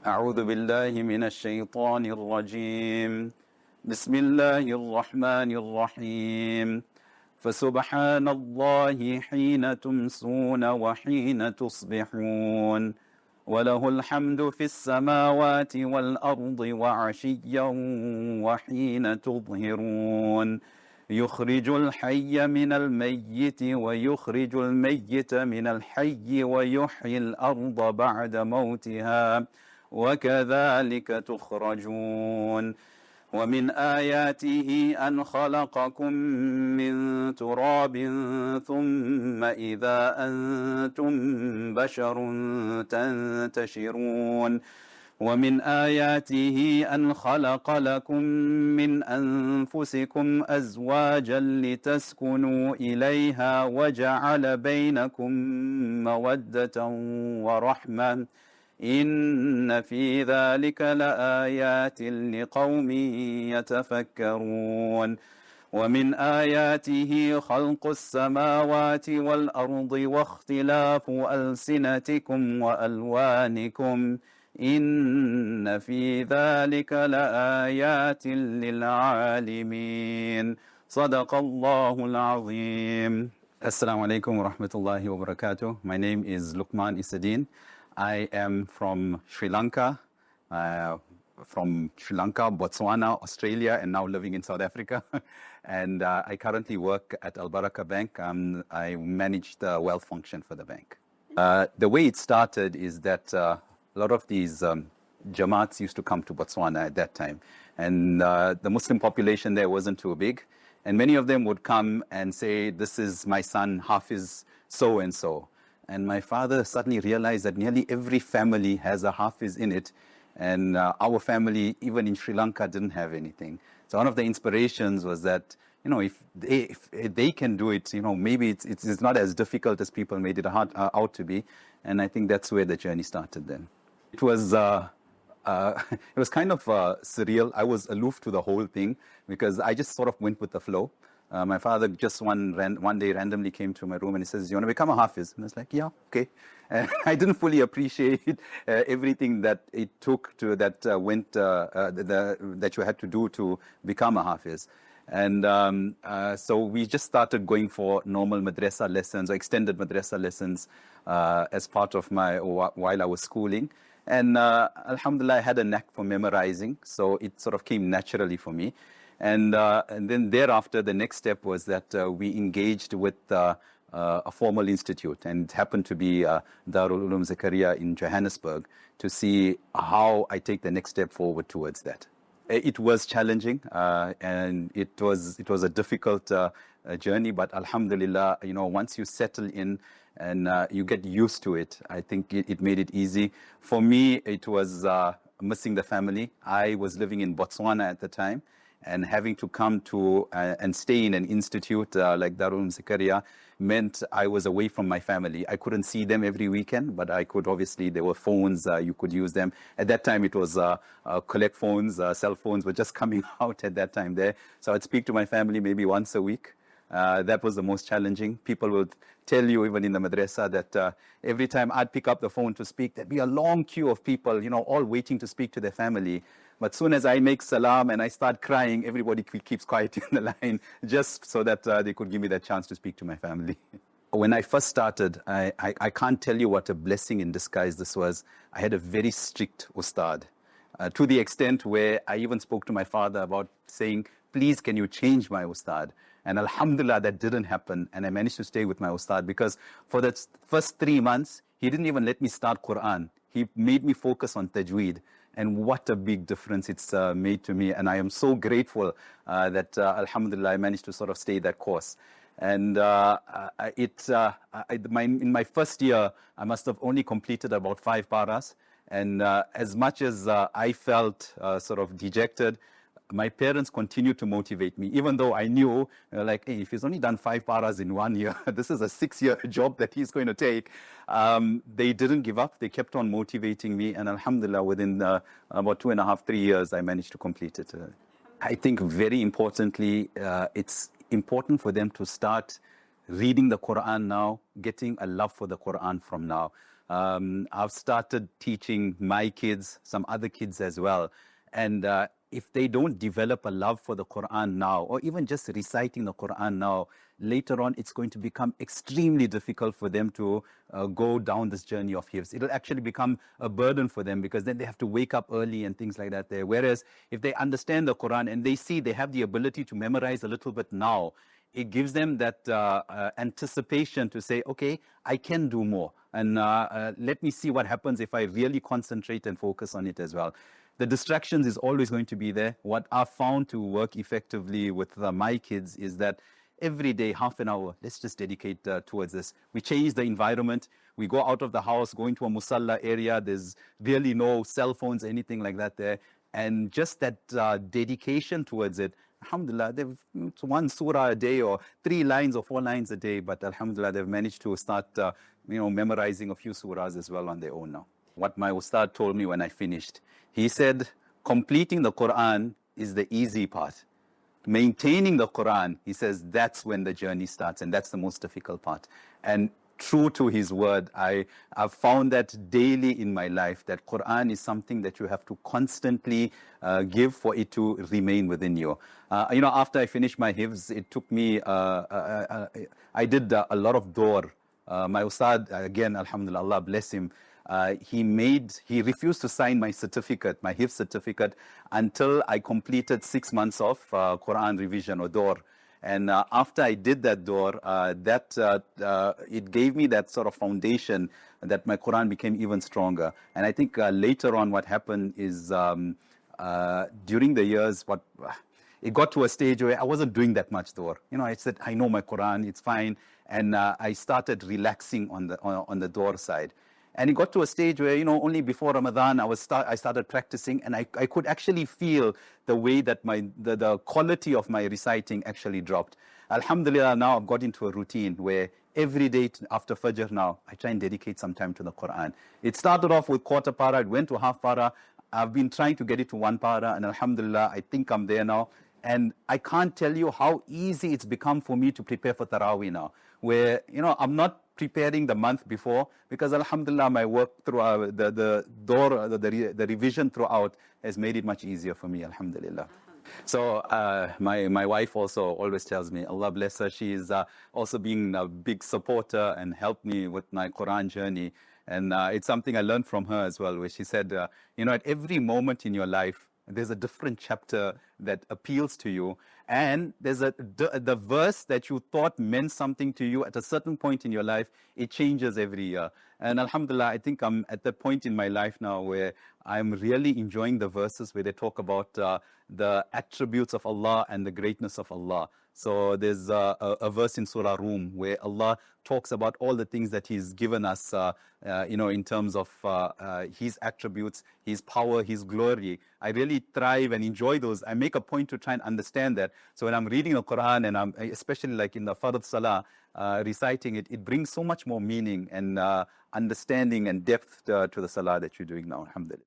أعوذ بالله من الشيطان الرجيم بسم الله الرحمن الرحيم فسبحان الله حين تمسون وحين تصبحون وله الحمد في السماوات والأرض وعشيا وحين تظهرون يخرج الحي من الميت ويخرج الميت من الحي ويحيي الأرض بعد موتها وكذلك تخرجون ومن آياته أن خلقكم من تراب ثم إذا أنتم بشر تنتشرون ومن آياته أن خلق لكم من أنفسكم أزواجا لتسكنوا إليها وجعل بينكم مودة ورحمة إن في ذلك لآيات لقوم يتفكرون ومن آياته خلق السماوات والأرض واختلاف ألسنتكم وألوانكم إن في ذلك لآيات للعالمين صدق الله العظيم. Assalamu alaikum wa rahmatullahi wa barakatuh. My name is Luqman Issadeen. I am from Sri Lanka, Botswana, Australia, and now living in South Africa. And I currently work at Al Baraka Bank. I manage the wealth function for the bank. The way it started is that a lot of these Jamaats used to come to Botswana at that time. And the Muslim population there wasn't too big. And many of them would come and say, this is my son Hafiz so-and-so. And my father suddenly realized that nearly every family has a Hafiz in it. And our family, even in Sri Lanka, didn't have anything. So one of the inspirations was that, if they can do it, maybe it's not as difficult as people made it out to be. And I think that's where the journey started then. It was kind of surreal. I was aloof to the whole thing because I just sort of went with the flow. My father just one day randomly came to my room and he says, "You want to become a Hafiz?" And I was like, "Yeah, okay." And I didn't fully appreciate everything that it took that you had to do to become a Hafiz. And so we just started going for normal madrasa lessons or extended madrasa lessons as part of while I was schooling. And alhamdulillah, I had a knack for memorizing, so it sort of came naturally for me. And then thereafter, the next step was that we engaged with a formal institute, and it happened to be Darul Ulum Zakaria in Johannesburg, to see how I take the next step forward towards that. It was challenging, and it was a difficult journey, but alhamdulillah, once you settle in and you get used to it, I think it made it easy. For me, it was missing the family. I was living in Botswana at the time, and having to come to and stay in an institute like Darul Zakaria meant I was away from my family. I couldn't see them every weekend, but I could, obviously, there were phones, you could use them. At that time, it was collect phones, cell phones were just coming out at that time there. So I'd speak to my family maybe once a week. That was the most challenging. People would tell you, even in the madrasa, that every time I'd pick up the phone to speak, there'd be a long queue of people, all waiting to speak to their family. But soon as I make salam and I start crying, everybody keeps quiet in the line, just so that they could give me that chance to speak to my family. When I first started, I can't tell you what a blessing in disguise this was. I had a very strict ustad, to the extent where I even spoke to my father about saying, "Please, can you change my ustad?" And alhamdulillah, that didn't happen. And I managed to stay with my ustad because for the first 3 months, he didn't even let me start Quran. He made me focus on tajweed. And what a big difference it's made to me. And I am so grateful that, alhamdulillah, I managed to sort of stay that course. And in my first year, I must have only completed about 5 paras. And as much as I felt sort of dejected, my parents continued to motivate me, even though I knew, like, hey, if he's only done 5 paras in 1 year, this is a 6-year job that he's going to take. They didn't give up. They kept on motivating me. And alhamdulillah, within about 2.5, 3 years, I managed to complete it. I think very importantly, it's important for them to start reading the Quran now, getting a love for the Quran from now. I've started teaching my kids, some other kids as well. And if they don't develop a love for the Quran now, or even just reciting the Quran now, later on it's going to become extremely difficult for them to go down this journey of hifz. It'll actually become a burden for them, because then they have to wake up early and things like that there. Whereas if they understand the Quran and they see they have the ability to memorize a little bit now, it gives them that anticipation to say, okay, I can do more. And let me see what happens if I really concentrate and focus on it as well. The distractions is always going to be there. What I've found to work effectively with my kids is that every day, half an hour, let's just dedicate towards this. We change the environment. We go out of the house, go into a musalla area. There's really no cell phones, anything like that there. And just that dedication towards it, alhamdulillah, it's one surah a day or 3 lines or 4 lines a day. But alhamdulillah, they've managed to start memorizing a few surahs as well on their own now. What my ustad told me when I finished, he said, completing the Quran is the easy part. Maintaining the Quran, he says, that's when the journey starts, and that's the most difficult part. And true to his word, I've found that daily in my life, that Quran is something that you have to constantly give for it to remain within you. After I finished my hifz, it took me, I did a lot of door. My ustad, again, alhamdulillah, Allah bless him, he refused to sign my certificate, my hifz certificate, until I completed 6 months of Quran revision or door. And after I did that door, it gave me that sort of foundation that my Quran became even stronger. And I think later on what happened is during the years, it got to a stage where I wasn't doing that much door. I said, I know my Quran, it's fine. And I started relaxing on the door side. And it got to a stage where, only before Ramadan, I started practicing, and I could actually feel the way that the quality of my reciting actually dropped. Alhamdulillah, now I've got into a routine where every day after Fajr now, I try and dedicate some time to the Quran. It started off with quarter para, it went to half para. I've been trying to get it to 1 para, and alhamdulillah, I think I'm there now. And I can't tell you how easy it's become for me to prepare for Taraweeh now, where, I'm not preparing the month before, because alhamdulillah, my work throughout the revision throughout has made it much easier for me, alhamdulillah. So my wife also always tells me, Allah bless her, she is also being a big supporter and helped me with my Quran journey. And it's something I learned from her as well, where she said, at every moment in your life, there's a different chapter that appeals to you, and there's the verse that you thought meant something to you at a certain point in your life, it changes every year. And alhamdulillah, I think I'm at the point in my life now where I'm really enjoying the verses where they talk about the attributes of Allah and the greatness of Allah. So there's a verse in Surah Rum where Allah talks about all the things that He's given us, in terms of His attributes, His power, His glory. I really thrive and enjoy those. I make a point to try and understand that. So when I'm reading the Quran, and I'm especially like in the Fard Salah, reciting it, it brings so much more meaning and understanding and depth to the Salah that you're doing now, alhamdulillah.